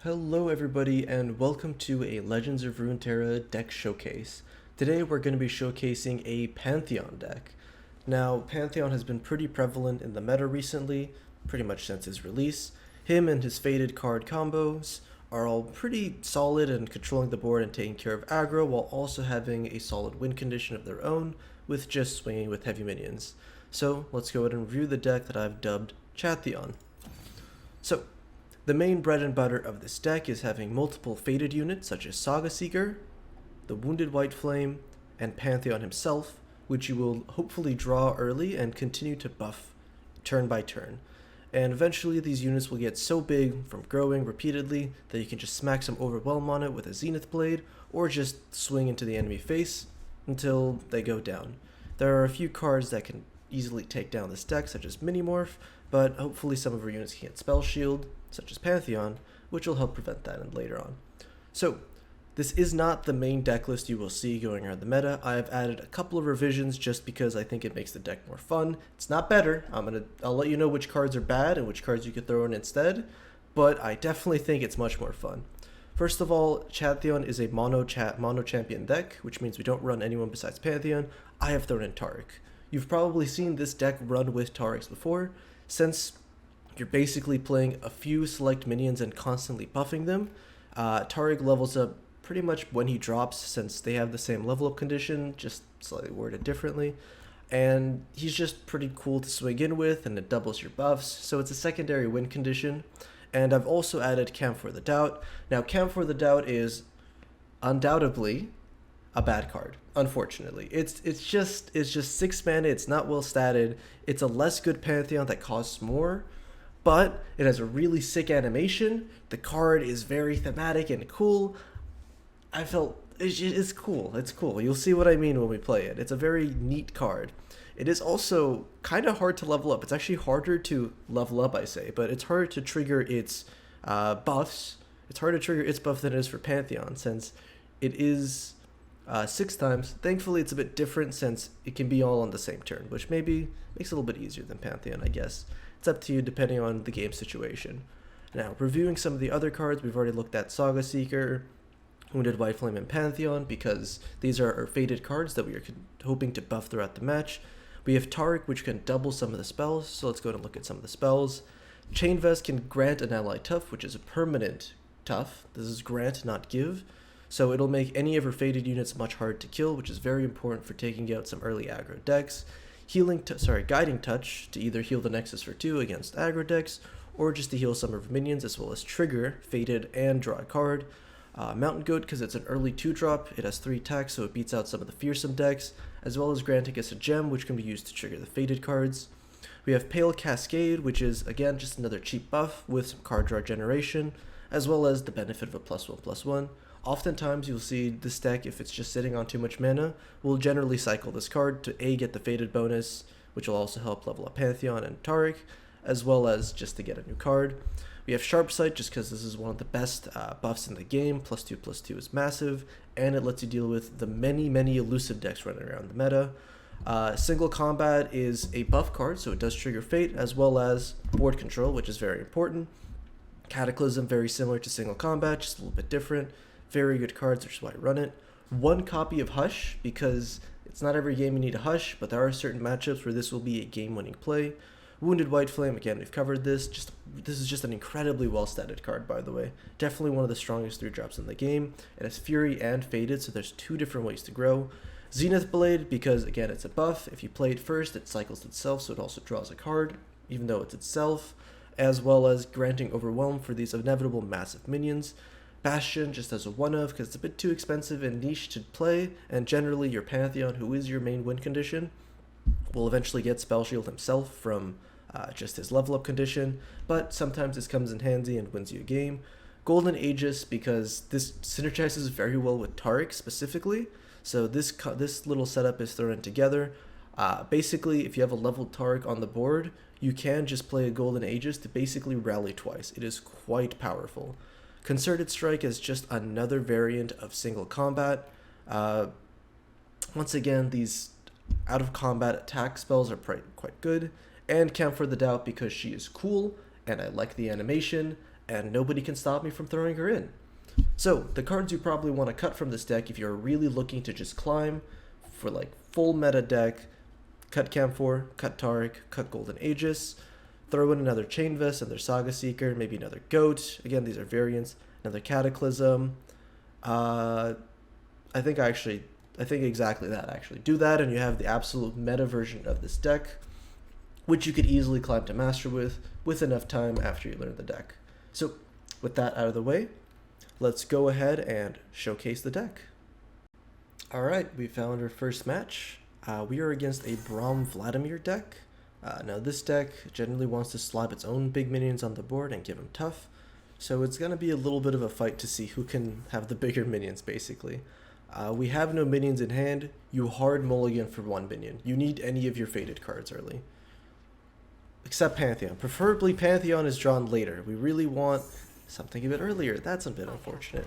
Hello everybody and welcome to a Legends of Runeterra deck showcase. Today we're going to be showcasing a Pantheon deck. Now Pantheon has been pretty prevalent in the meta recently, pretty much since his release. Him and his faded card combos are all pretty solid in controlling the board and taking care of aggro while also having a solid win condition of their own with just swinging with heavy minions. So let's go ahead and review the deck that I've dubbed Pantheon. So the main bread and butter of this deck is having multiple faded units such as Saga Seeker, the Wounded White Flame, and Pantheon himself, which you will hopefully draw early and continue to buff turn by turn. And eventually these units will get so big from growing repeatedly that you can just smack some Overwhelm on it with a Zenith Blade, or just swing into the enemy face until they go down. There are a few cards that can easily take down this deck, such as Minimorph, but hopefully some of our units can get Spell Shield, such as Pantheon, which will help prevent that later on. So, this is not the main deck list you will see going around the meta. I have added a couple of revisions just because I think it makes the deck more fun. It's not better. I'll let you know which cards are bad and which cards you could throw in instead, but I definitely think it's much more fun. First of all, Pantheon is a mono champion deck, which means we don't run anyone besides Pantheon. I have thrown in Taric. You've probably seen this deck run with Tarics before, since you're basically playing a few select minions and constantly buffing them. Taric levels up pretty much when he drops, since they have the same level up condition, just slightly worded differently. And he's just pretty cool to swing in with, and it doubles your buffs, so it's a secondary win condition. And I've also added CAMPHOR the Doubt. Now, CAMPHOR the Doubt is undoubtedly a bad card, unfortunately. It's just 6 mana, it's not well statted, it's a less good Pantheon that costs more, but it has a really sick animation. The card is very thematic and cool. I felt it's cool. It's cool. You'll see what I mean when we play it. It's a very neat card. It is also kind of hard to level up. It's actually harder to level up, I say, but it's harder to trigger its buffs. It's harder to trigger its buff than it is for Pantheon, since it is 6 times. Thankfully, it's a bit different since it can be all on the same turn, which maybe makes it a little bit easier than Pantheon, I guess. It's up to you depending on the game situation. Now, reviewing some of the other cards, we've already looked at Saga Seeker, Wounded White Flame, and Pantheon, because these are our faded cards that we are hoping to buff throughout the match. We have Taric, which can double some of the spells, so let's go ahead and look at some of the spells. Chain Vest can grant an ally tough, which is a permanent tough. This is grant, not give. So it'll make any of her faded units much harder to kill, which is very important for taking out some early aggro decks. Guiding Touch to either heal the Nexus for 2 against aggro decks, or just to heal some of her minions, as well as trigger faded and draw a card. Mountain Goat, because it's an early 2-drop, it has 3 attacks, so it beats out some of the fearsome decks, as well as granting us a gem, which can be used to trigger the faded cards. We have Pale Cascade, which is, again, just another cheap buff with some card draw generation, as well as the benefit of a +1/+1. Oftentimes, you'll see this deck, if it's just sitting on too much mana, will generally cycle this card to A, get the faded bonus, which will also help level up Pantheon and Taric, as well as just to get a new card. We have Sharp Sight, just because this is one of the best buffs in the game. +2/+2 is massive, and it lets you deal with the many elusive decks running around the meta. Single Combat is a buff card, so it does trigger Fate, as well as board control, which is very important. Cataclysm, very similar to Single Combat, just a little bit different. Very good cards, which is why I run it. 1 copy of Hush, because it's not every game you need a Hush, but there are certain matchups where this will be a game-winning play. Wounded White Flame, again, we've covered this. This is just an incredibly well-statted card, by the way. Definitely one of the strongest 3-drops in the game. It has Fury and Faded, so there's 2 different ways to grow. Zenith Blade, because, again, it's a buff. If you play it first, it cycles itself, so it also draws a card, even though it's itself, as well as granting Overwhelm for these inevitable massive minions. Bastion, just as a one-of, because it's a bit too expensive and niche to play, and generally your Pantheon, who is your main win condition, will eventually get Spell Shield himself from just his level up condition, but sometimes this comes in handy and wins you a game. Golden Aegis, because this synergizes very well with Taric specifically, so this little setup is thrown in together. Basically, if you have a leveled Taric on the board, you can just play a Golden Aegis to basically rally twice. It is quite powerful. Concerted Strike is just another variant of Single Combat. Once again, these out-of-combat attack spells are quite good. And CAMPHOR the Doubt, because she is cool, and I like the animation, and nobody can stop me from throwing her in. So, the cards you probably want to cut from this deck if you're really looking to just climb for like full meta deck: cut CAMPHOR, cut Taric, cut Golden Aegis, throw in another Chain Vest, another Saga Seeker, maybe another Goat. Again, these are variants. Another Cataclysm. I think exactly that, actually. Do that and you have the absolute meta version of this deck, which you could easily climb to Master with enough time after you learn the deck. So, with that out of the way, let's go ahead and showcase the deck. Alright, we found our first match. We are against a Braum Vladimir deck. Now this deck generally wants to slap its own big minions on the board and give them tough, so it's going to be a little bit of a fight to see who can have the bigger minions, basically. We have no minions in hand. You hard mulligan for one minion. You need any of your faded cards early. Except Pantheon. Preferably Pantheon is drawn later. We really want something a bit earlier. That's a bit unfortunate.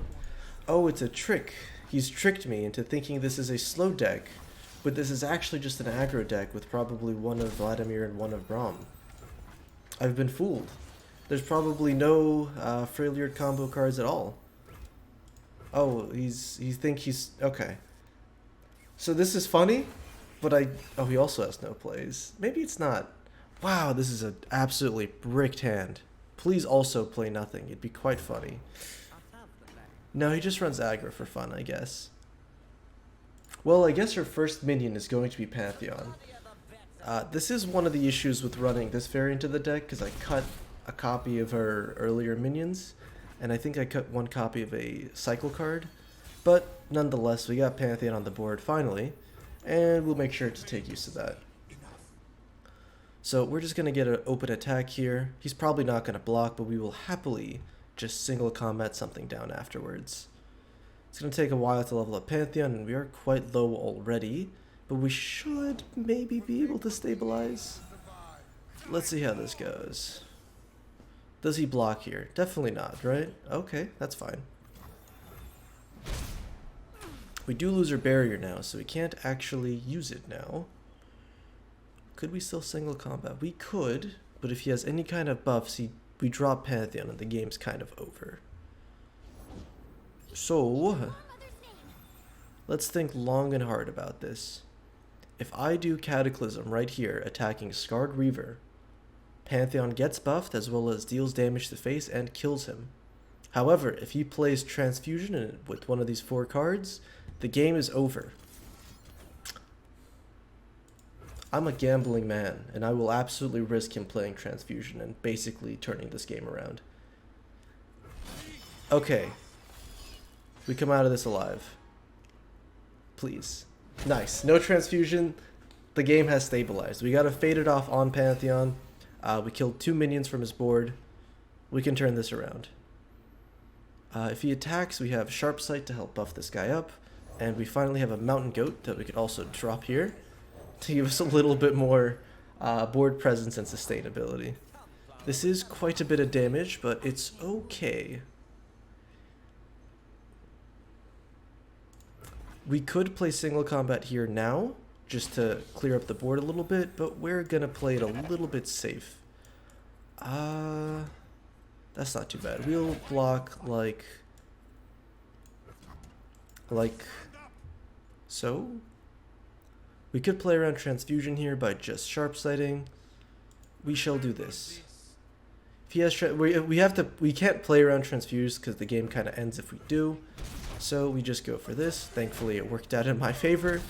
Oh, it's a trick. He's tricked me into thinking this is a slow deck, but this is actually just an aggro deck with probably one of Vladimir and one of Braum. I've been fooled. There's probably no Freljord combo cards at all. Oh, he thinks he's okay. So this is funny, but he also has no plays. Maybe it's not. Wow, this is an absolutely bricked hand. Please also play nothing. It'd be quite funny. No, he just runs aggro for fun, I guess. Well, I guess her first minion is going to be Pantheon. This is one of the issues with running this variant of the deck, because I cut a copy of her earlier minions, and I think I cut one copy of a cycle card. But nonetheless, we got Pantheon on the board finally, and we'll make sure to take use of that. So we're just going to get an open attack here. He's probably not going to block, but we will happily just single combat something down afterwards. It's going to take a while to level up Pantheon, and we are quite low already, but we should maybe be able to stabilize. Let's see how this goes. Does he block here? Definitely not, right? Okay, that's fine. We do lose our barrier now, so we can't actually use it now. Could we still single combat? We could, but if he has any kind of buffs, we drop Pantheon and the game's kind of over. So, let's think long and hard about this. If I do Cataclysm right here, attacking Scarred Reaver, Pantheon gets buffed as well as deals damage to face and kills him. However, if he plays Transfusion with one of these 4 cards, the game is over. I'm a gambling man, and I will absolutely risk him playing Transfusion and basically turning this game around. Okay. We come out of this alive. Please. Nice. No Transfusion. The game has stabilized. We got to fade it off on Pantheon. We killed 2 minions from his board. We can turn this around. If he attacks, we have Sharp Sight to help buff this guy up. And we finally have a Mountain Goat that we could also drop here to give us a little bit more board presence and sustainability. This is quite a bit of damage, but it's okay. We could play single combat here now, just to clear up the board a little bit, but we're gonna play it a little bit safe. That's not too bad. We'll block like so. We could play around Transfusion here by just sharp sighting. We shall do this. If he has we can't play around Transfuse because the game kind of ends if we do. So we just go for this. Thankfully it worked out in my favor.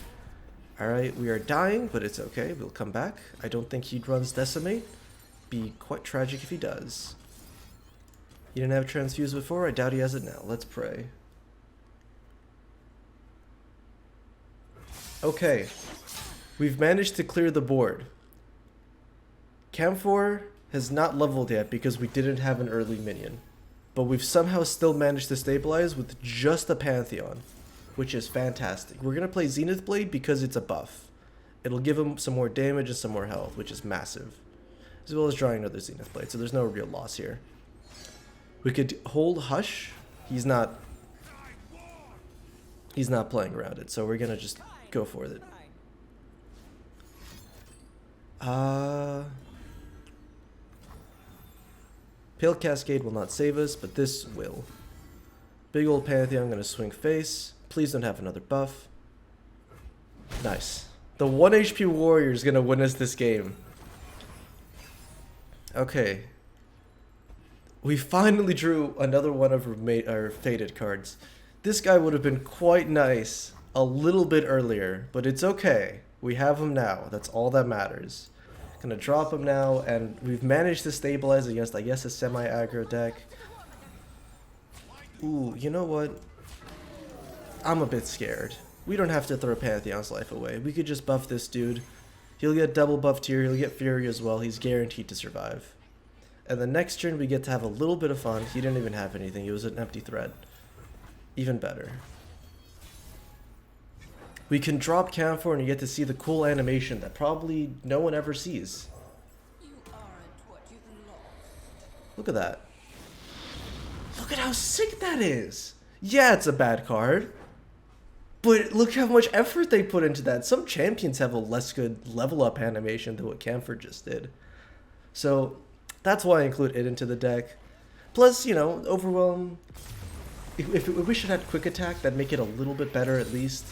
Alright, we are dying, but it's okay. We'll come back. I don't think he runs Decimate. Be quite tragic if he does. He didn't have Transfuse before. I doubt he has it now. Let's pray. Okay. We've managed to clear the board. CAMPHOR has not leveled yet because we didn't have an early minion. But we've somehow still managed to stabilize with just a Pantheon, which is fantastic. We're going to play Zenith Blade because it's a buff. It'll give him some more damage and some more health, which is massive. As well as drawing another Zenith Blade, so there's no real loss here. We could hold Hush. He's not playing around it, so we're going to just go for it. Pale Cascade will not save us, but this will. Big old Pantheon, I'm going to swing face. Please don't have another buff. Nice. The 1 HP warrior is going to win us this game. Okay. We finally drew another one of our faded cards. This guy would have been quite nice a little bit earlier, but it's okay. We have him now. That's all that matters. Gonna drop him now, and we've managed to stabilize against, I guess, a semi-aggro deck. Ooh, you know what? I'm a bit scared. We don't have to throw Pantheon's life away. We could just buff this dude. He'll get double buffed here. He'll get Fury as well. He's guaranteed to survive. And the next turn we get to have a little bit of fun. He didn't even have anything. It was an empty threat. Even better. We can drop CAMPHOR and you get to see the cool animation that probably no one ever sees. Look at that. Look at how sick that is. Yeah, it's a bad card. But look how much effort they put into that. Some champions have a less good level up animation than what CAMPHOR just did. So that's why I include it into the deck. Plus, you know, Overwhelm. If we wish it had quick attack, that'd make it a little bit better at least.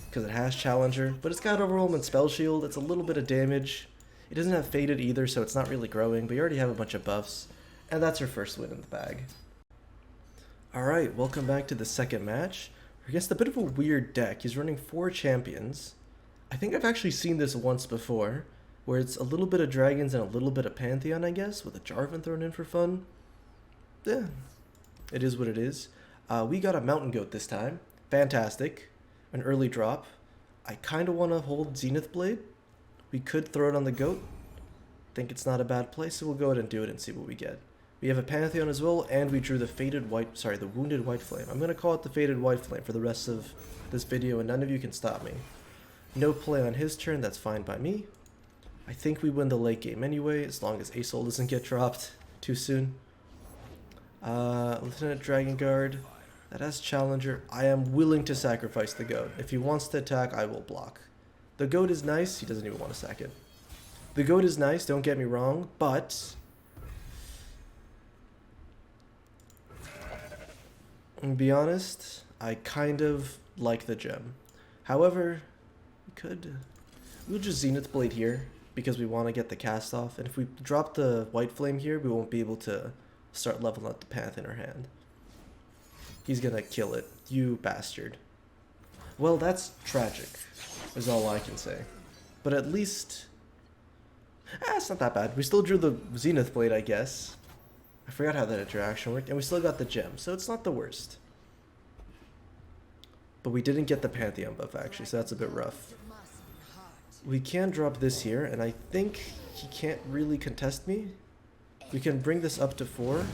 Because it has Challenger. But it's got Overwhelm and Spell Shield. It's a little bit of damage. It doesn't have Faded either, so it's not really growing. But you already have a bunch of buffs. And that's our first win in the bag. Alright, welcome back to the second match. Against a bit of a weird deck. He's running 4 champions. I think I've actually seen this once before. Where it's a little bit of dragons and a little bit of Pantheon, I guess. With a Jarvan thrown in for fun. Yeah. It is what it is. We got a Mountain Goat this time. Fantastic. An early drop. I kind of want to hold Zenith Blade. We could throw it on the Goat. Think it's not a bad play, so we'll go ahead and do it and see what we get. We have a Pantheon as well, and we drew the the Wounded White Flame. I'm going to call it the Faded White Flame for the rest of this video, and none of you can stop me. No play on his turn, that's fine by me. I think we win the late game anyway, as long as Asol doesn't get dropped too soon. Lieutenant Dragon Guard. That has Challenger. I am willing to sacrifice the Goat. If he wants to attack, I will block. The Goat is nice. He doesn't even want to sack it. The Goat is nice, don't get me wrong, but to be honest, I kind of like the gem. However, we'll just Zenith Blade here because we want to get the cast off. And if we drop the White Flame here, we won't be able to start leveling up the path in our hand. He's gonna kill it. You bastard. Well, that's tragic, is all I can say. But at least it's not that bad. We still drew the Zenith Blade, I guess. I forgot how that interaction worked. And we still got the gem, so it's not the worst. But we didn't get the Pantheon buff, actually, so that's a bit rough. We can drop this here, and I think he can't really contest me. We can bring this up to 4.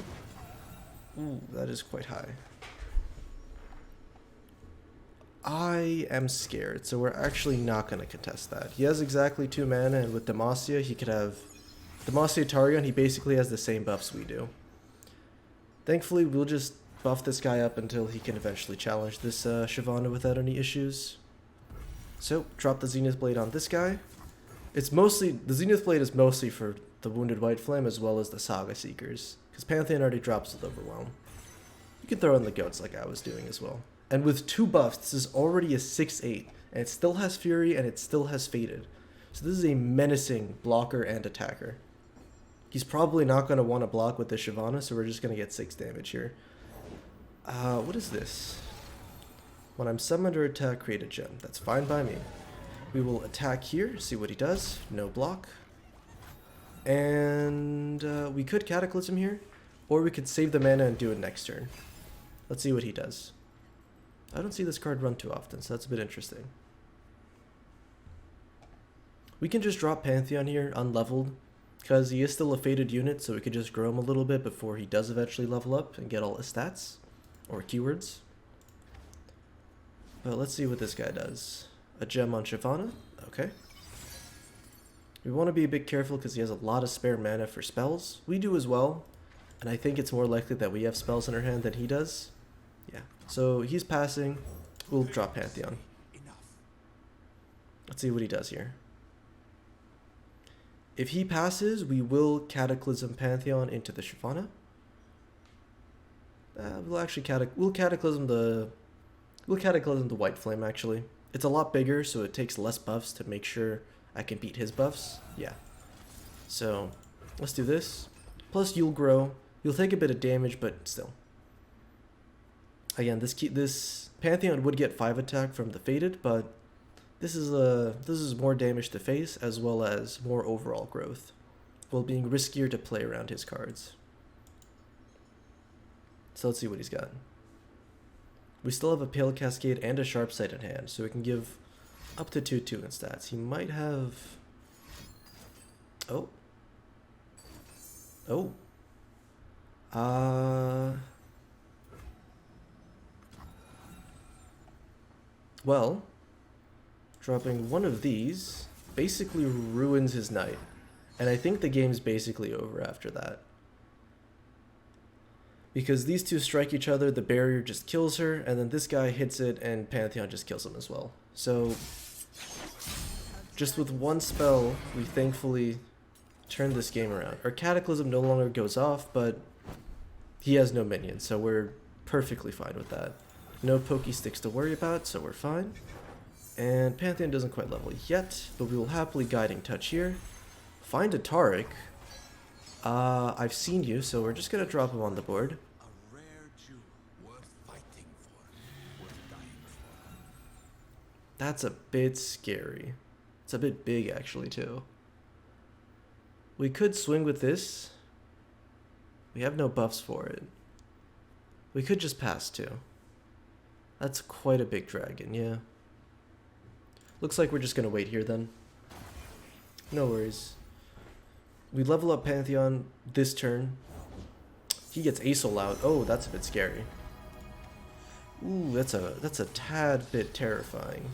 Ooh, that is quite high. I am scared, so we're actually not going to contest that. He has exactly 2 mana, and with Demacia, he could have Demacia Tarion. He basically has the same buffs we do. Thankfully, we'll just buff this guy up until he can eventually challenge this Shyvana without any issues. So, drop the Zenith Blade on this guy. It's mostly, the Zenith Blade is mostly for the Wounded White Flame as well as the Saga Seekers, because Pantheon already drops with Overwhelm. You can throw in the Goats like I was doing as well. And with 2 buffs, this is already a 6/8, and it still has Fury and it still has Faded. So this is a menacing blocker and attacker. He's probably not going to want to block with the Shyvana, so we're just going to get 6 damage here. What is this? When I'm summoned or attack, create a gem. That's fine by me. We will attack here, see what he does. No block. And we could Cataclysm here, or we could save the mana and do it next turn. Let's see what he does. I don't see this card run too often, so that's a bit interesting. We can just drop Pantheon here, unleveled, because he is still a faded unit, so we could just grow him a little bit before he does eventually level up and get all his stats, or keywords. But let's see what this guy does. A gem on Shyvana, okay. We want to be a bit careful because he has a lot of spare mana for spells. We do as well, and I think it's more likely that we have spells in our hand than he does. Yeah, so he's passing. We'll drop Pantheon. Let's see what he does here. If he passes, we will Cataclysm Pantheon into the Shyvana. We'll actually cataclysm the White Flame actually. It's a lot bigger, so it takes less buffs to make sure I can beat his buffs. Yeah. So let's do this. Plus you'll grow. You'll take a bit of damage, but still. Again, this Pantheon would get 5 attack from the Fated, but this is more damage to face as well as more overall growth, while being riskier to play around his cards. So let's see what he's got. We still have a Pale Cascade and a Sharp Sight in hand, so we can give up to 2/2 in stats. He might have... Oh. Oh. Well, dropping one of these basically ruins his knight. And I think the game's basically over after that. Because these two strike each other, the barrier just kills her, and then this guy hits it, and Pantheon just kills him as well. So, just with one spell, we thankfully turned this game around. Our Cataclysm no longer goes off, but he has no minions, so we're perfectly fine with that. No pokey sticks to worry about, so we're fine. And Pantheon doesn't quite level yet, but we will happily Guiding Touch here. Find a Taric. I've seen you, so we're just gonna drop him on the board. A rare jewel worth fighting for, worth dying for. That's a bit scary. It's a bit big, actually, too. We could swing with this. We have no buffs for it. We could just pass, too. That's quite a big dragon, yeah. Looks like we're just gonna wait here, then. No worries. We level up Pantheon this turn. He gets Acel out. Oh, that's a bit scary. Ooh, that's a tad bit terrifying.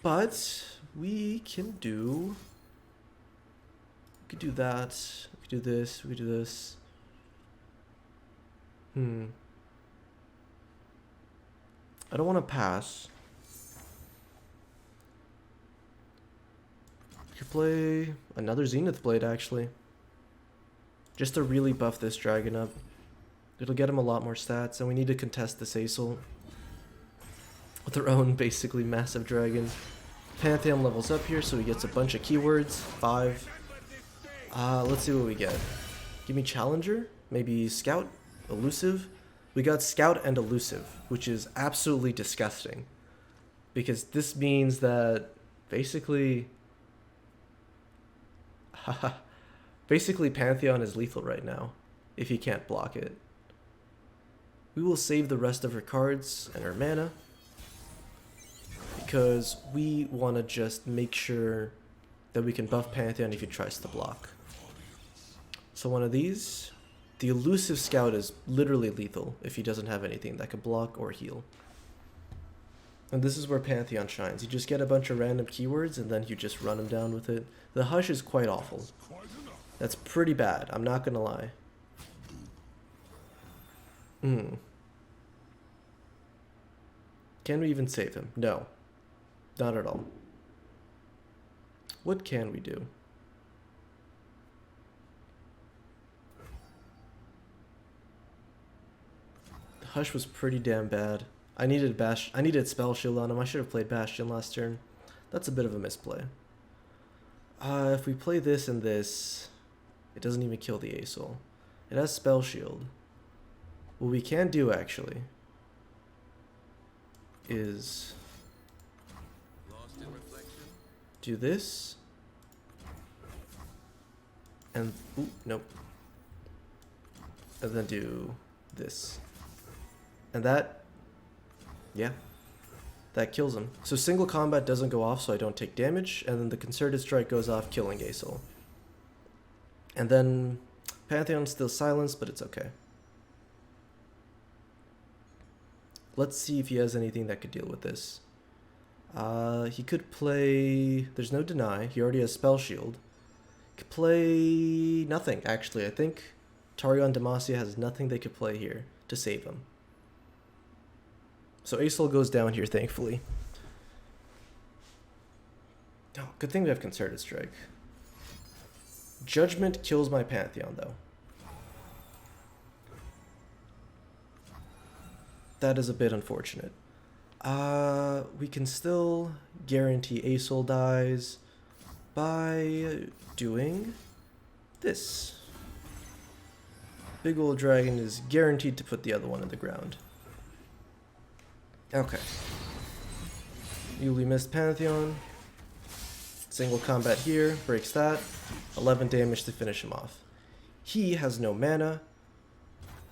But we can do... We could do that. We could do this. We could do this. I don't want to pass. Could play another Zenith Blade, actually. Just to really buff this dragon up. It'll get him a lot more stats, and we need to contest this Acel with our own basically massive dragon. Pantheon levels up here, so he gets a bunch of keywords. 5. Let's see what we get. Give me Challenger, maybe Scout, Elusive. We got Scout and Elusive, which is absolutely disgusting. Because this means that basically... basically Pantheon is lethal right now, if he can't block it. We will save the rest of her cards and her mana, because we want to just make sure that we can buff Pantheon if he tries to block. So one of these, the Elusive Scout is literally lethal if he doesn't have anything that can block or heal. And this is where Pantheon shines. You just get a bunch of random keywords and then you just run him down with it. The Hush is quite awful. That's pretty bad, I'm not gonna lie. Can we even save him? No. Not at all. What can we do? The Hush was pretty damn bad. I needed Spell Shield on him. I should have played Bastion last turn. That's a bit of a misplay. If we play this and this, it doesn't even kill the Acel. It has Spell Shield. What we can do, actually, is do this, and nope, and then do this, and that, yeah, that kills him. So single combat doesn't go off, so I don't take damage, and then the Concerted Strike goes off, killing Acel. And then Pantheon's still silenced, but it's okay. Let's see if he has anything that could deal with this. He could play... There's no Deny. He already has Spell Shield. He could play nothing, actually. I think Tarion Demacia has nothing they could play here to save him. So Acel goes down here, thankfully. Oh, good thing we have Concerted Strike. Judgment kills my Pantheon, though. That is a bit unfortunate. We can still guarantee ASOL dies by doing this. Big ol' dragon is guaranteed to put the other one in the ground. Okay. Yuli missed Pantheon. Single combat here, breaks that. 11 damage to finish him off. He has no mana.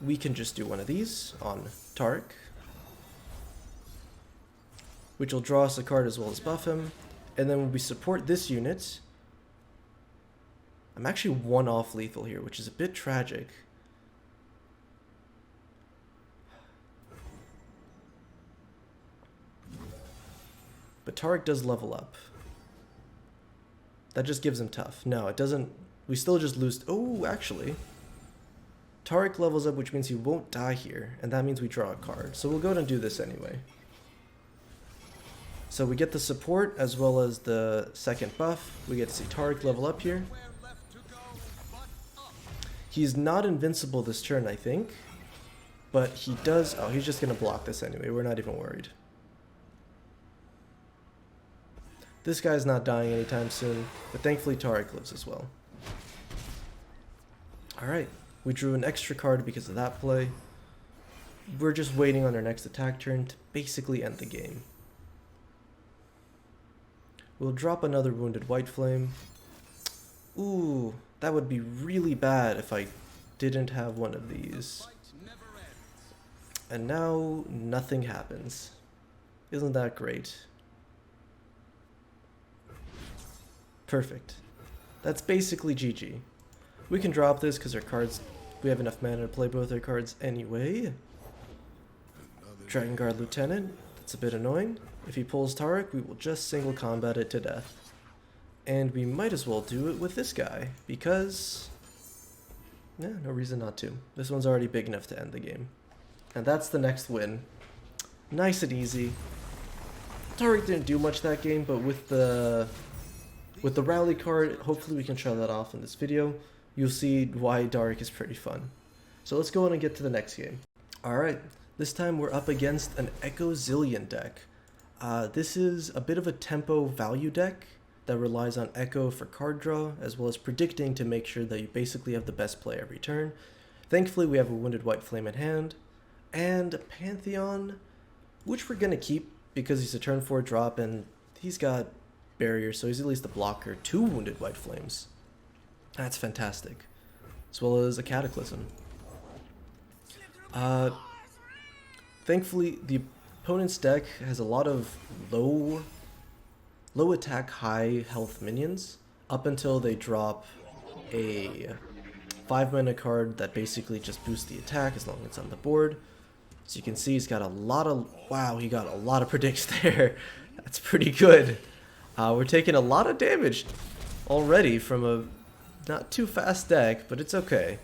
We can just do one of these on Tark, which will draw us a card as well as buff him. And then when we support this unit, I'm actually one off lethal here, which is a bit tragic. But Tarek does level up. That just gives him tough. No, it doesn't. We still just lose. Oh, actually. Tarek levels up, which means he won't die here. And that means we draw a card. So we'll go ahead and do this anyway. So we get the support as well as the second buff. We get to see Tarek level up here. He's not invincible this turn, I think. But he does. Oh, he's just going to block this anyway. We're not even worried. This guy's not dying anytime soon, but thankfully Tarek lives as well. Alright, we drew an extra card because of that play. We're just waiting on our next attack turn to basically end the game. We'll drop another Wounded White Flame. Ooh, that would be really bad if I didn't have one of these. And now nothing happens. Isn't that great? Perfect. That's basically GG. We can drop this because our cards, we have enough mana to play both our cards anyway. Dragon Guard Lieutenant, that's a bit annoying. If he pulls Tarek, we will just single combat it to death. And we might as well do it with this guy, because... yeah, no reason not to. This one's already big enough to end the game. And that's the next win. Nice and easy. Tarek didn't do much that game, but with the rally card, hopefully we can show that off in this video. You'll see why Dark is pretty fun. So let's go on and get to the next game. Alright, this time we're up against an Echo Zillion deck. This is a bit of a tempo value deck that relies on Echo for card draw, as well as predicting to make sure that you basically have the best play every turn. Thankfully we have a Wounded White Flame in hand, and Pantheon, which we're going to keep because he's a turn 4 drop and he's got barrier, so he's at least a blocker. 2 Wounded White Flames. That's fantastic. As well as a Cataclysm. Thankfully, the opponent's deck has a lot of low attack, high health minions up until they drop a 5-mana card that basically just boosts the attack as long as it's on the board. So you can see he's got a lot of... wow, he got a lot of predicts there. That's pretty good. We're taking a lot of damage already from a not too fast deck, but it's okay.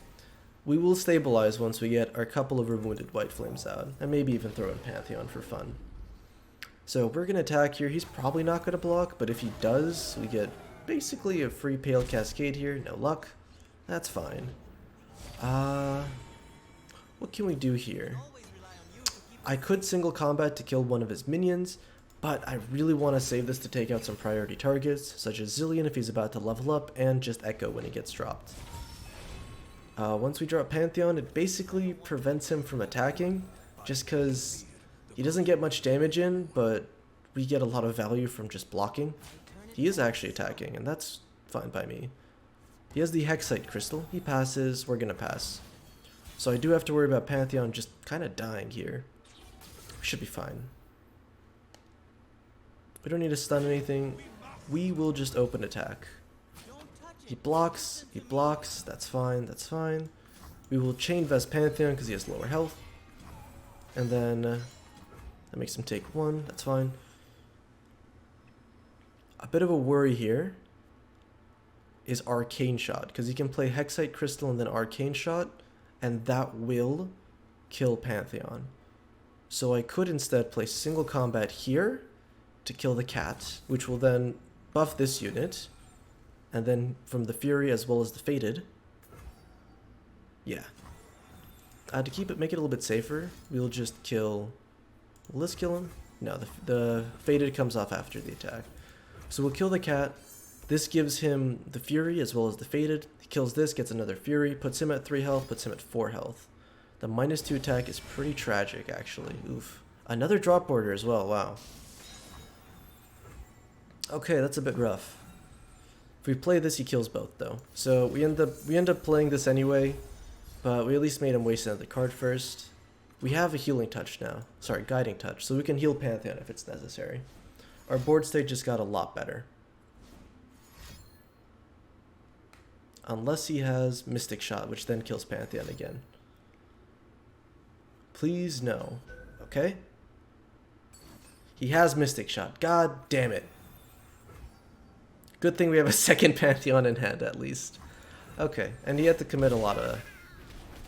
We will stabilize once we get our couple of Wounded White Flames out, and maybe even throw in Pantheon for fun. So we're going to attack here. He's probably not going to block, but if he does, we get basically a free Pale Cascade here. No luck. That's fine. What can we do here? I could single combat to kill one of his minions, but I really want to save this to take out some priority targets, such as Zillion if he's about to level up, and just Echo when he gets dropped. Once we drop Pantheon, it basically prevents him from attacking, just because he doesn't get much damage in, but we get a lot of value from just blocking. He is actually attacking, and that's fine by me. He has the Hexite Crystal. He passes. We're going to pass. So I do have to worry about Pantheon just kind of dying here. We should be fine. We don't need to stun anything. We will just open attack. He blocks, that's fine, that's fine. We will Chain Vest Pantheon because he has lower health. And then that makes him take 1, that's fine. A bit of a worry here is Arcane Shot, because he can play Hexite Crystal and then Arcane Shot, and that will kill Pantheon. So I could instead play Single Combat here to kill the cat, which will then buff this unit, and then from the Fury as well as the Fated. Yeah. To make it a little bit safer, we'll just kill... Will this kill him? No, the Faded comes off after the attack. So we'll kill the cat. This gives him the Fury as well as the Faded. He kills this, gets another Fury, puts him at 3 health, puts him at 4 health. The -2 attack is pretty tragic, actually. Oof. Another drop border as well, wow. Okay, that's a bit rough. If we play this, he kills both, though. So we end up playing this anyway, but we at least made him waste another card first. We have a healing touch now. Sorry, guiding touch, so we can heal Pantheon if it's necessary. Our board state just got a lot better. Unless he has Mystic Shot, which then kills Pantheon again. Please no. Okay? He has Mystic Shot. God damn it. Good thing we have a second Pantheon in hand at least. Okay, and he had to commit a lot of...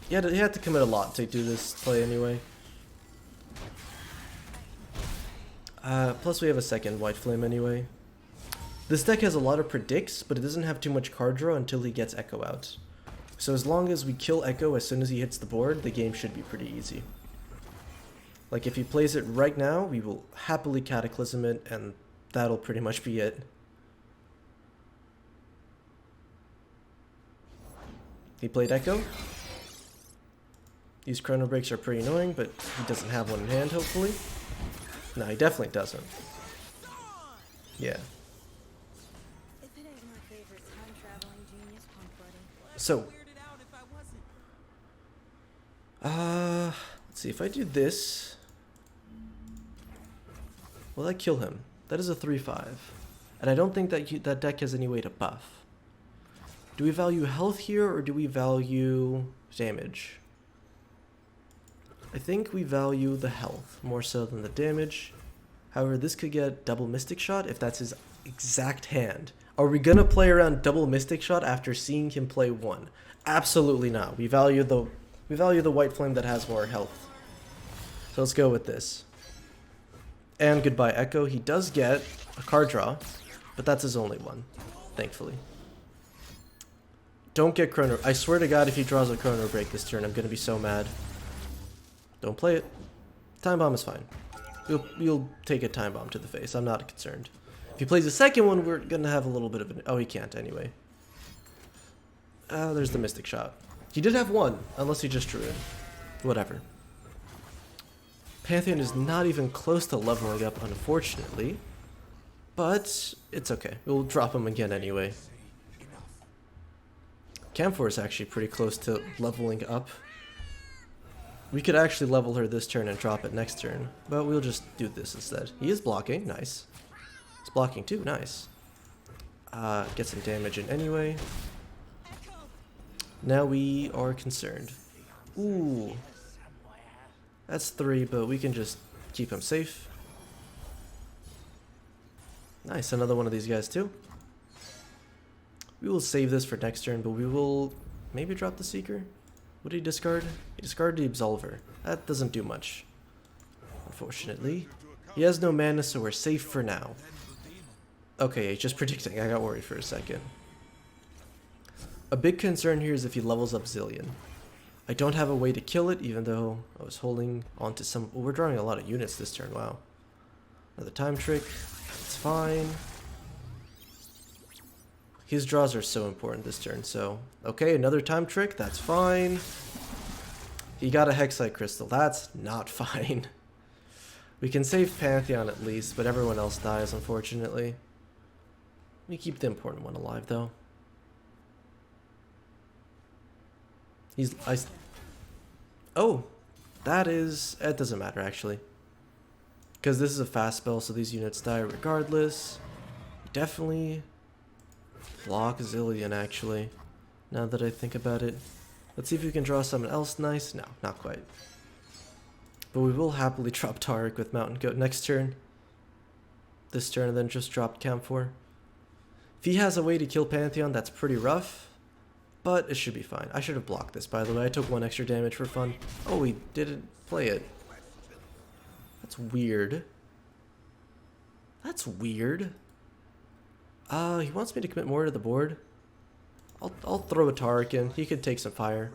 He had to commit a lot to do this play anyway. Plus we have a second White Flame anyway. This deck has a lot of predicts, but it doesn't have too much card draw until he gets Echo out. So as long as we kill Echo as soon as he hits the board, the game should be pretty easy. Like if he plays it right now, we will happily Cataclysm it, and that'll pretty much be it. He played Echo. These Chrono Breaks are pretty annoying, but he doesn't have one in hand, hopefully. No, he definitely doesn't. Yeah. So, let's see, if I do this, will that kill him? That is a 3/5. And I don't think that that deck has any way to buff. Do we value health here, or do we value damage? I think we value the health more so than the damage. However, this could get double Mystic Shot if that's his exact hand. Are we gonna play around double Mystic Shot after seeing him play one? Absolutely not. We value the White Flame that has more health. So let's go with this. And goodbye Echo. He does get a card draw, but that's his only one, thankfully. Don't get Chrono. I swear to God, if he draws a Chrono Break this turn, I'm gonna be so mad. Don't play it. Time Bomb is fine. You'll take a Time Bomb to the face. I'm not concerned. If he plays a second one, we're gonna have a little bit of an... Oh, he can't anyway. There's the Mystic Shot. He did have one, unless he just drew it. Whatever. Pantheon is not even close to leveling up, unfortunately. But it's okay. We'll drop him again anyway. CAMPHOR is actually pretty close to leveling up. We could actually level her this turn and drop it next turn, but we'll just do this instead. He is blocking, nice. He's blocking too, nice. Get some damage in anyway. Now we are concerned. Ooh. That's 3, but we can just keep him safe. Nice, another one of these guys too. We will save this for next turn, but we will maybe drop the Seeker. What did he discard? He discarded the Absolver. That doesn't do much, unfortunately. He has no mana, so we're safe for now. Okay, just predicting. I got worried for a second. A big concern here is if he levels up Zillion. I don't have a way to kill it, even though I was holding on to some... Oh, we're drawing a lot of units this turn, wow. Another Time Trick. It's fine. His draws are so important this turn, so... Okay, another Time Trick, that's fine. He got a Hexite Crystal, that's not fine. We can save Pantheon at least, but everyone else dies, unfortunately. We keep the important one alive, though. Oh! That is... It doesn't matter, actually. Because this is a fast spell, so these units die regardless. Definitely... block Zillion, actually, now that I think about it. Let's see if we can draw something else nice. No, not quite. But we will happily drop Taric with Mountain Goat next turn. This turn, and then just drop CAMPHOR. If he has a way to kill Pantheon, that's pretty rough, but it should be fine. I should have blocked this, by the way. I took 1 extra damage for fun. Oh, he didn't play it. That's weird. That's weird. He wants me to commit more to the board. I'll throw a Taric in. He could take some fire.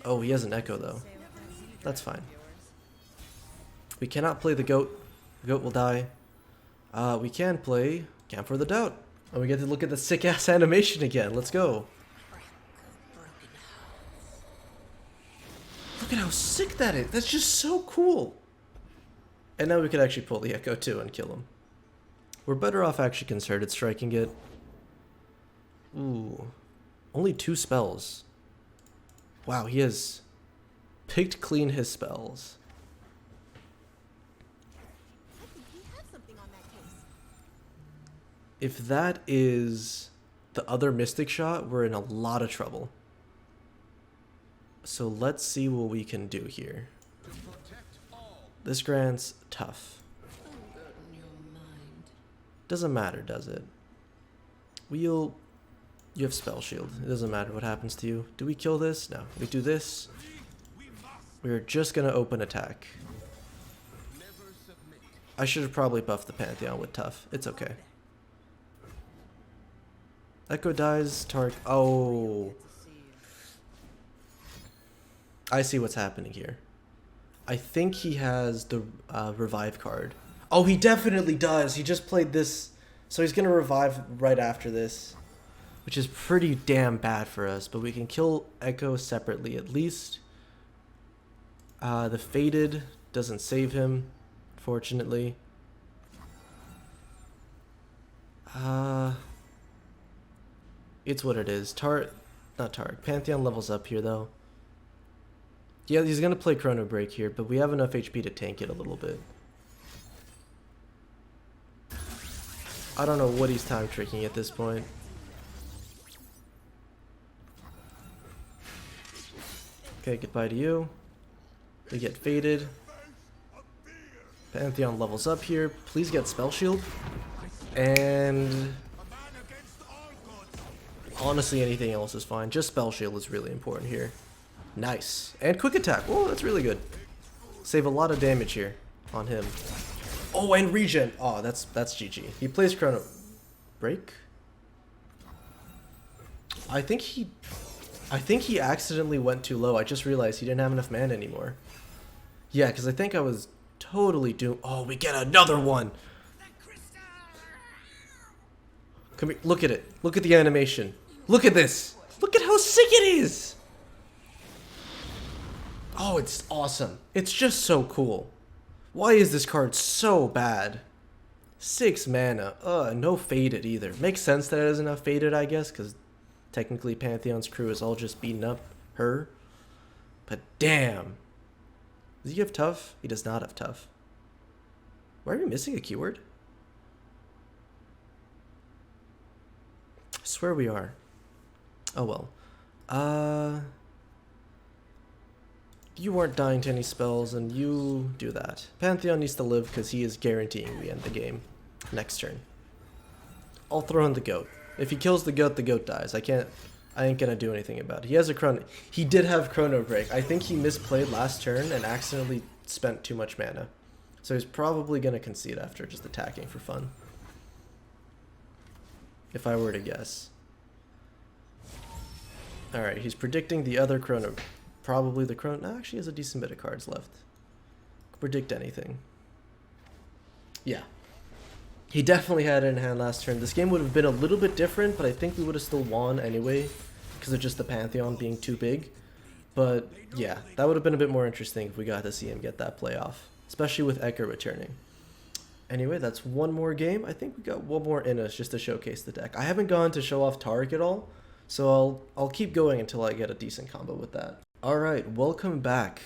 Oh, he has an echo though. That's fine. We cannot play the goat. The goat will die. We can play CAMPHOR the Doubt. And we get to look at the sick ass animation again. Let's go. Look at how sick that is. That's just so cool. And now we could actually pull the echo too and kill him. We're better off actually concerted striking it. Ooh. Only 2 spells. Wow, he has picked clean his spells. If that is the other Mystic Shot, we're in a lot of trouble. So let's see what we can do here. This grants tough. Doesn't matter, does it? You have Spell Shield. It doesn't matter what happens to you. Do we kill this? No. We do this. We're just gonna open attack. I should have probably buffed the Pantheon with tough. It's okay. Echo dies, Tark. Oh. I see what's happening here. I think he has the revive card. Oh, he definitely does. He just played this. So he's going to revive right after this, which is pretty damn bad for us. But we can kill Echo separately at least. The Faded doesn't save him, fortunately. It's what it is. Not Tark. Pantheon levels up here, though. Yeah, he's going to play Chrono Break here, but we have enough HP to tank it a little bit. I don't know what he's time tricking at this point. Okay, goodbye to you. We get Faded. Pantheon levels up here. Please get Spell Shield. And honestly, anything else is fine. Just Spell Shield is really important here. Nice. And Quick Attack. Whoa, that's really good. Save a lot of damage here on him. Oh, and regen. Oh, that's GG. He plays Chrono Break. I think he accidentally went too low. I just realized he didn't have enough mana anymore. Yeah, because I think I was totally doomed. Oh, we get another one. Come here. Look at it. Look at the animation. Look at this. Look at how sick it is. Oh, it's awesome. It's just so cool. Why is this card so bad? 6 mana. No Faded either. Makes sense that it doesn't have Faded, I guess, because technically Pantheon's crew is all just beating up her. But damn. Does he have tough? He does not have tough. Why are we missing a keyword? I swear we are. Oh well. You weren't dying to any spells, and you do that. Pantheon needs to live because he is guaranteeing we end the game next turn. I'll throw in the goat. If he kills the goat dies. I ain't gonna do anything about it. He has a chrono. He did have Chrono Break. I think he misplayed last turn and accidentally spent too much mana. So he's probably gonna concede after just attacking for fun. If I were to guess. Alright, he's predicting the other Chrono. Probably the Chrono. No, actually has a decent bit of cards left. Could predict anything. Yeah. He definitely had it in hand last turn. This game would have been a little bit different, but I think we would have still won anyway because of just the Pantheon being too big. But yeah, that would have been a bit more interesting if we got to see him get that playoff, especially with Echo returning. Anyway, that's one more game. I think we got one more in us just to showcase the deck. I haven't gone to show off Tarek at all, so I'll keep going until I get a decent combo with that. Alright, welcome back.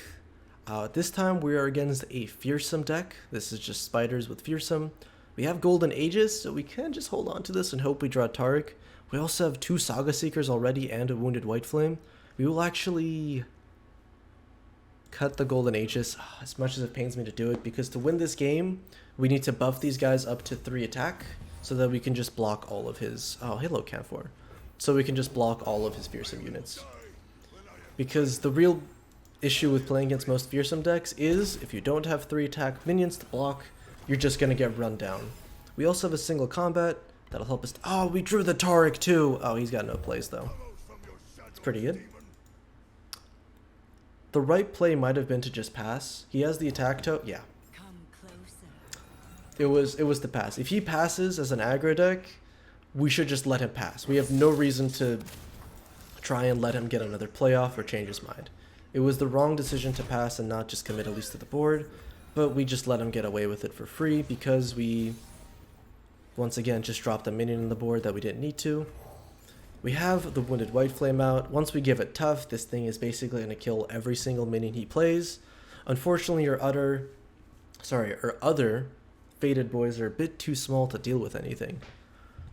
This time we are against a Fearsome deck. This is just spiders with Fearsome. We have Golden Aegis, so we can just hold on to this and hope we draw Tarek. We also have 2 Saga Seekers already and a Wounded White Flame. We will actually cut the Golden Aegis, as much as it pains me to do it, because to win this game, we need to buff these guys up to 3 attack, so that we can just block all of his... Oh, hello, CAMPHOR. So we can just block all of his Fearsome units. Because the real issue with playing against most Fearsome decks is, if you don't have 3 attack minions to block, you're just going to get run down. We also have a single combat that'll help us... Oh, we drew the Tarek too! Oh, he's got no plays though. It's pretty good. The right play might have been to just pass. He has the attack toe. Yeah. It was the pass. If he passes as an aggro deck, we should just let him pass. We have no reason to try and let him get another playoff or change his mind. It was the wrong decision to pass and not just commit at least to the board, but we just let him get away with it for free because we, once again, just dropped a minion on the board that we didn't need to. We have the Wounded White Flame out. Once we give it tough, this thing is basically going to kill every single minion he plays. Unfortunately, our other Faded boys are a bit too small to deal with anything.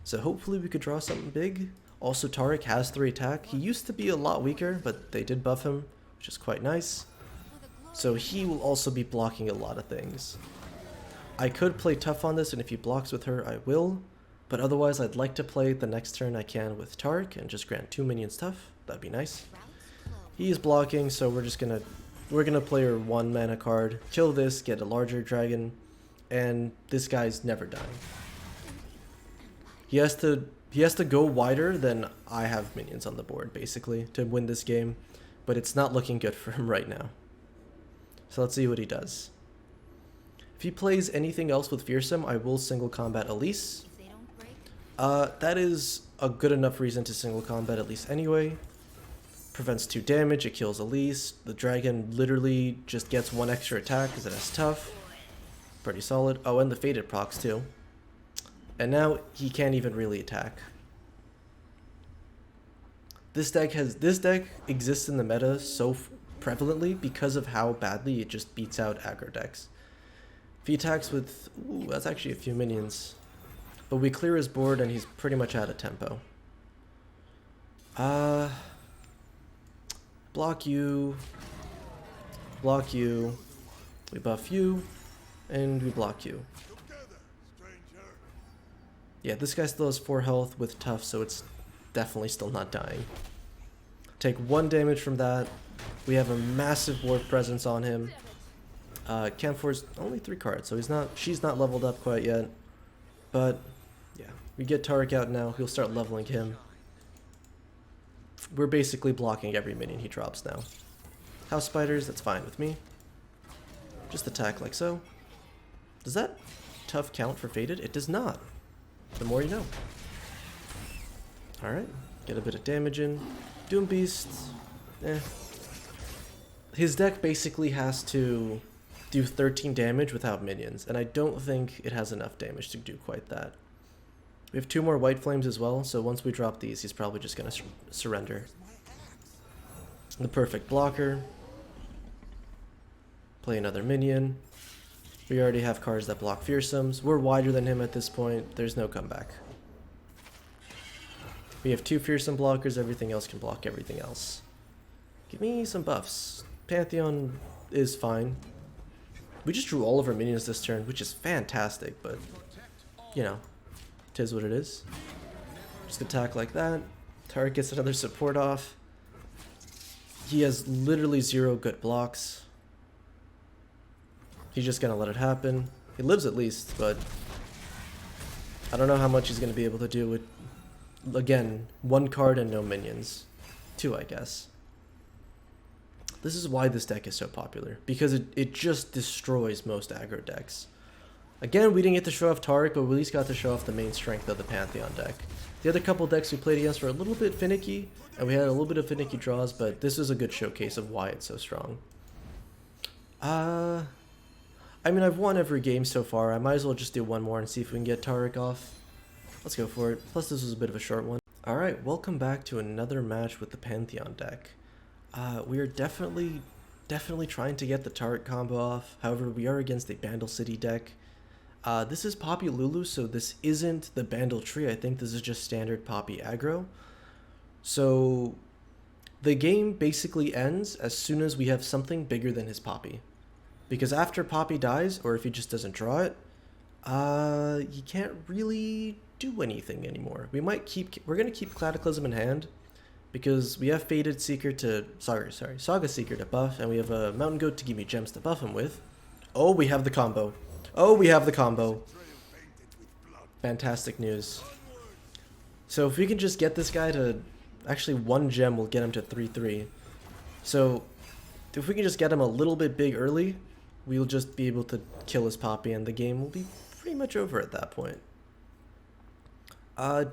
So hopefully we could draw something big. Also, Tariq has 3 attack. He used to be a lot weaker, but they did buff him, which is quite nice. So he will also be blocking a lot of things. I could play tough on this, and if he blocks with her, I will. But otherwise, I'd like to play the next turn I can with Tariq and just grant 2 minions tough. That'd be nice. He is blocking, so we're gonna play her 1 mana card, kill this, get a larger dragon, and this guy's never dying. He has to go wider than I have minions on the board, basically, to win this game, but it's not looking good for him right now. So let's see what he does. If he plays anything else with Fearsome, I will single combat Elise. That is a good enough reason to single combat Elise anyway. Prevents 2 damage, it kills Elise. The dragon literally just gets 1 extra attack because it has tough. Pretty solid. Oh, and the Faded procs too. And now he can't even really attack. This deck exists in the meta so prevalently because of how badly it just beats out aggro decks. If he attacks with... Ooh, that's actually a few minions. But we clear his board and he's pretty much out of tempo. Block you. Block you. We buff you. And we block you. Yeah, this guy still has 4 health with tough, so it's definitely still not dying. Take 1 damage from that. We have a massive ward presence on him. CAMPHOR's only 3 cards, so she's not leveled up quite yet. But yeah, we get Tariq out now. He'll start leveling him. We're basically blocking every minion he drops now. House Spiders, that's fine with me. Just attack like so. Does that tough count for Faded? It does not. The more you know. Alright, get a bit of damage in. Doom Beast, His deck basically has to do 13 damage without minions, and I don't think it has enough damage to do quite that. We have 2 more White Flames as well, so once we drop these, he's probably just going to surrender. The perfect blocker. Play another minion. We already have cards that block Fearsomes. We're wider than him at this point. There's no comeback. We have 2 Fearsome blockers. Everything else can block everything else. Give me some buffs. Pantheon is fine. We just drew all of our minions this turn, which is fantastic, but, you know, 'tis what it is. Just attack like that. Tariq gets another support off. He has literally 0 good blocks. He's just gonna let it happen. He lives at least, but I don't know how much he's gonna be able to do with, again, 1 card and no minions. 2, I guess. This is why this deck is so popular, because it just destroys most aggro decks. Again, we didn't get to show off Tariq, but we at least got to show off the main strength of the Pantheon deck. The other couple decks we played against were a little bit finicky, and we had a little bit of finicky draws, but this is a good showcase of why it's so strong. I mean, I've won every game so far. I might as well just do 1 more and see if we can get Tariq off. Let's go for it. Plus, this was a bit of a short one. Alright, welcome back to another match with the Pantheon deck. We are definitely trying to get the Tariq combo off. However, we are against a Bandle City deck. This is Poppy Lulu, so this isn't the Bandle tree. I think this is just standard Poppy aggro. So the game basically ends as soon as we have something bigger than his Poppy. Because after Poppy dies, or if he just doesn't draw it, you can't really do anything anymore. We're gonna keep Cataclysm in hand, because we have Saga Seeker to buff, and we have a Mountain Goat to give me gems to buff him with. Oh, we have the combo. Oh, we have the combo. Fantastic news. So if we can just get this guy to, actually 1 gem will get him to 3-3. So if we can just get him a little bit big early, we'll just be able to kill his Poppy and the game will be pretty much over at that point.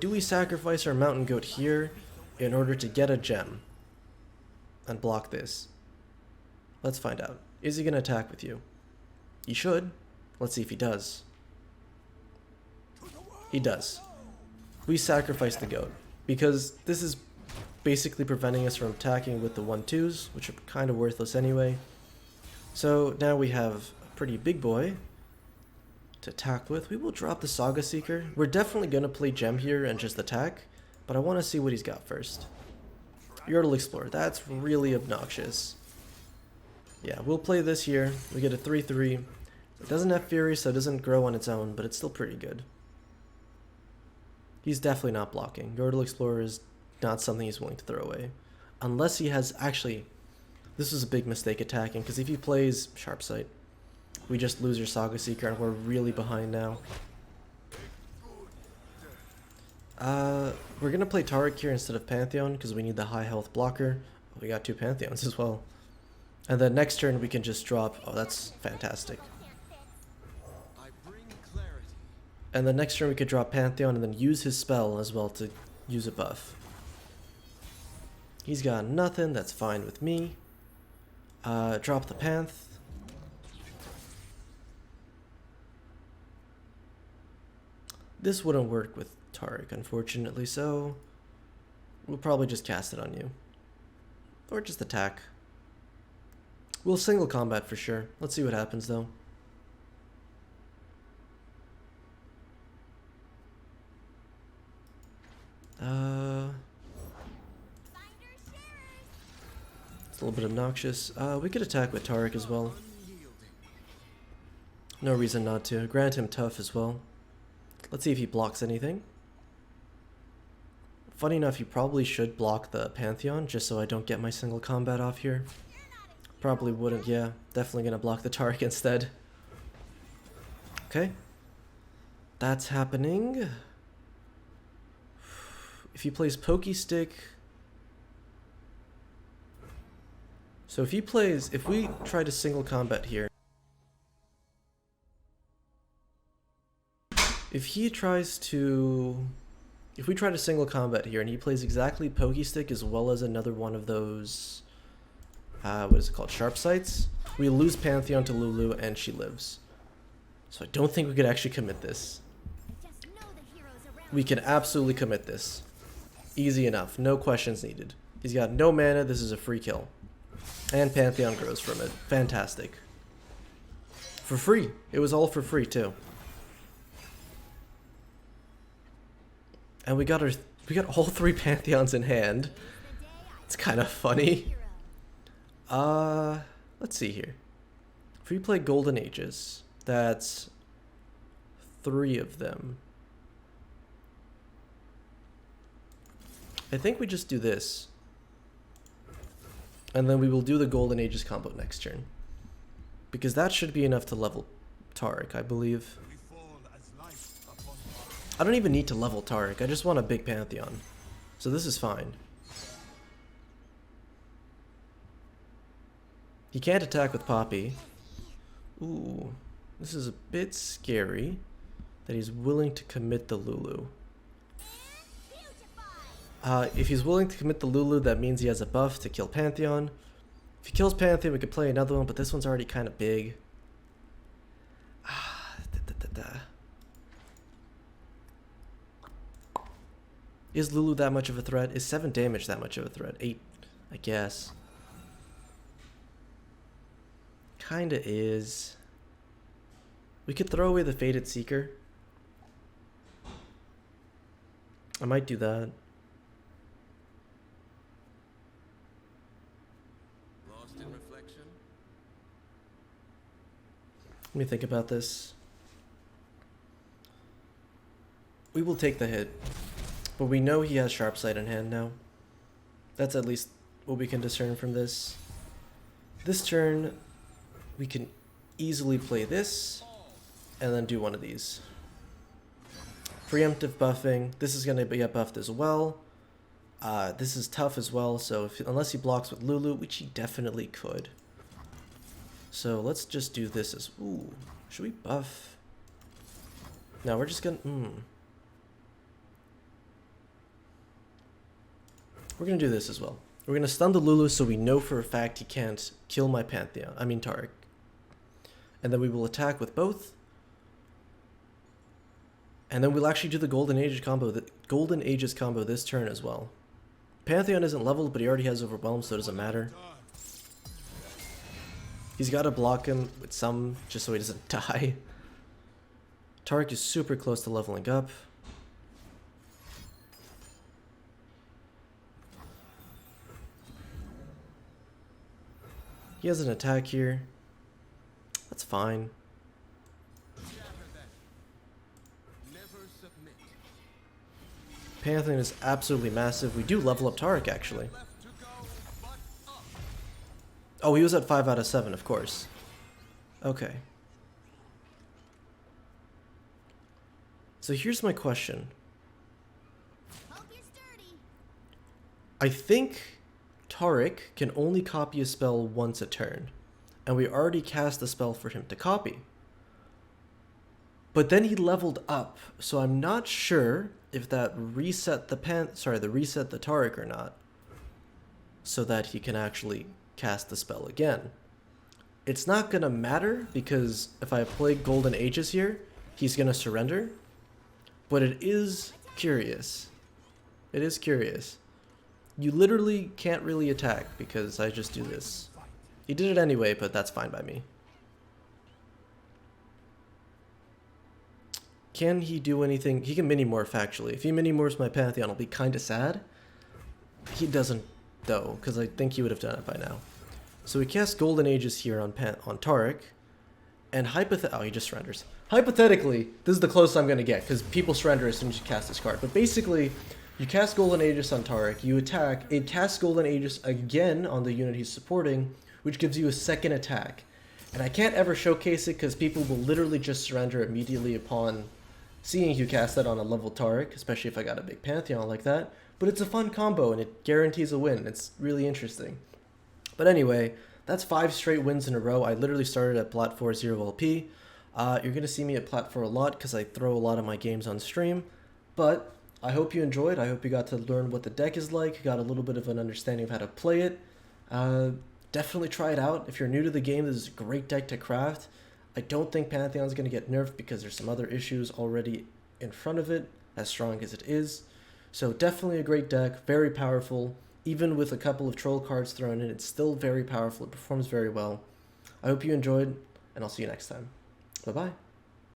Do we sacrifice our Mountain Goat here in order to get a gem and block this? Let's find out. Is he going to attack with you? He should. Let's see if he does. He does. We sacrifice the goat because this is basically preventing us from attacking with the 1-2s, which are kind of worthless anyway. So now we have a pretty big boy to attack with. We will drop the Saga Seeker. We're definitely going to play gem here and just attack, but I want to see what he's got first. Yordle Explorer, that's really obnoxious. Yeah, we'll play this here. We get a 3-3. It doesn't have Fury, so it doesn't grow on its own, but it's still pretty good. He's definitely not blocking. Yordle Explorer is not something he's willing to throw away. Unless he has... Actually, this is a big mistake attacking, because if he plays Sharp Sight, we just lose your Saga Seeker, and we're really behind now. We're going to play Taric here instead of Pantheon, because we need the high health blocker. We got 2 Pantheons as well. And then next turn we can just drop... Oh, that's fantastic. And then next turn we could drop Pantheon and then use his spell as well to use a buff. He's got nothing, that's fine with me. Drop the Panth. This wouldn't work with Taric, unfortunately, so we'll probably just cast it on you. Or just attack. We'll single combat for sure. Let's see what happens though. It's a little bit obnoxious. We could attack with Taric as well. No reason not to. Grant him tough as well. Let's see if he blocks anything. Funny enough, you probably should block the Pantheon just so I don't get my single combat off here. Probably wouldn't, yeah. Definitely gonna block the Taric instead. Okay. That's happening. If he plays Pokey Stick... So if he plays... If we try to single combat here... If he tries to... If we try to single combat here and he plays exactly Pokey Stick as well as another one of those... what is it called? Sharp Sights? We lose Pantheon to Lulu and she lives. So I don't think we could actually commit this. We can absolutely commit this. Easy enough. No questions needed. He's got no mana. This is a free kill. And Pantheon grows from it. Fantastic. For free. It was all for free too. And we got all 3 Pantheons in hand. It's kind of funny. Let's see here. If we play Golden Ages, that's 3 of them. I think we just do this. And then we will do the Golden Ages combo next turn. Because that should be enough to level Taric, I believe. I don't even need to level Taric, I just want a big Pantheon. So this is fine. He can't attack with Poppy. Ooh, this is a bit scary that he's willing to commit the Lulu. If he's willing to commit the Lulu, that means he has a buff to kill Pantheon. If he kills Pantheon, we could play another one, but this one's already kind of big. Is Lulu that much of a threat? Is 7 damage that much of a threat? 8, I guess. Kinda is. We could throw away the Fated Seeker. I might do that. Lost in reflection. Let me think about this. We will take the hit. But we know he has Sharp Sight in hand now. That's at least what we can discern from this. This turn, we can easily play this, and then do one of these. Preemptive buffing. This is going to get buffed as well. This is tough as well, so unless he blocks with Lulu, which he definitely could. So let's just do this as... Ooh, should we buff? No, we're just gonna... We're gonna do this as well. We're gonna stun the Lulu so we know for a fact he can't kill my Pantheon. I mean Taric. And then we will attack with both. And then we'll actually do the Golden Ages combo this turn as well. Pantheon isn't leveled, but he already has Overwhelm, so it doesn't matter. He's got to block him with some, just so he doesn't die. Taric is super close to leveling up. He has an attack here. That's fine. Pantheon is absolutely massive. We do level up Taric, actually. Oh, he was at 5 out of 7, of course. Okay. So here's my question. I think Taric can only copy a spell once a turn, and we already cast a spell for him to copy. But then he leveled up, so I'm not sure if that reset the Taric or not, so that he can actually cast the spell again. It's not gonna matter because if I play Golden Ages here, he's gonna surrender. But it is curious. It is curious. You literally can't really attack because I just do this. He did it anyway, but that's fine by me. Can he do anything? He can mini-morph, actually. If he mini-morphs my Pantheon, I'll be kind of sad. He doesn't, though, because I think he would have done it by now. So we cast Golden Ages here on Taric, and oh, he just surrenders. Hypothetically, this is the closest I'm going to get, because people surrender as soon as you cast this card. But basically, you cast Golden Aegis on Taric, you attack, it casts Golden Aegis again on the unit he's supporting, which gives you a second attack. And I can't ever showcase it because people will literally just surrender immediately upon seeing you cast that on a level Taric, especially if I got a big Pantheon like that. But it's a fun combo and it guarantees a win. It's really interesting. But anyway, that's 5 straight wins in a row. I literally started at Plat 4 0 LP. You're going to see me at Plat 4 a lot because I throw a lot of my games on stream. But I hope you enjoyed. I hope you got to learn what the deck is like, got a little bit of an understanding of how to play it. Definitely try it out. If you're new to the game, this is a great deck to craft. I don't think Pantheon's going to get nerfed because there's some other issues already in front of it, as strong as it is. So definitely a great deck, very powerful. Even with a couple of troll cards thrown in, it's still very powerful. It performs very well. I hope you enjoyed, and I'll see you next time. Bye-bye.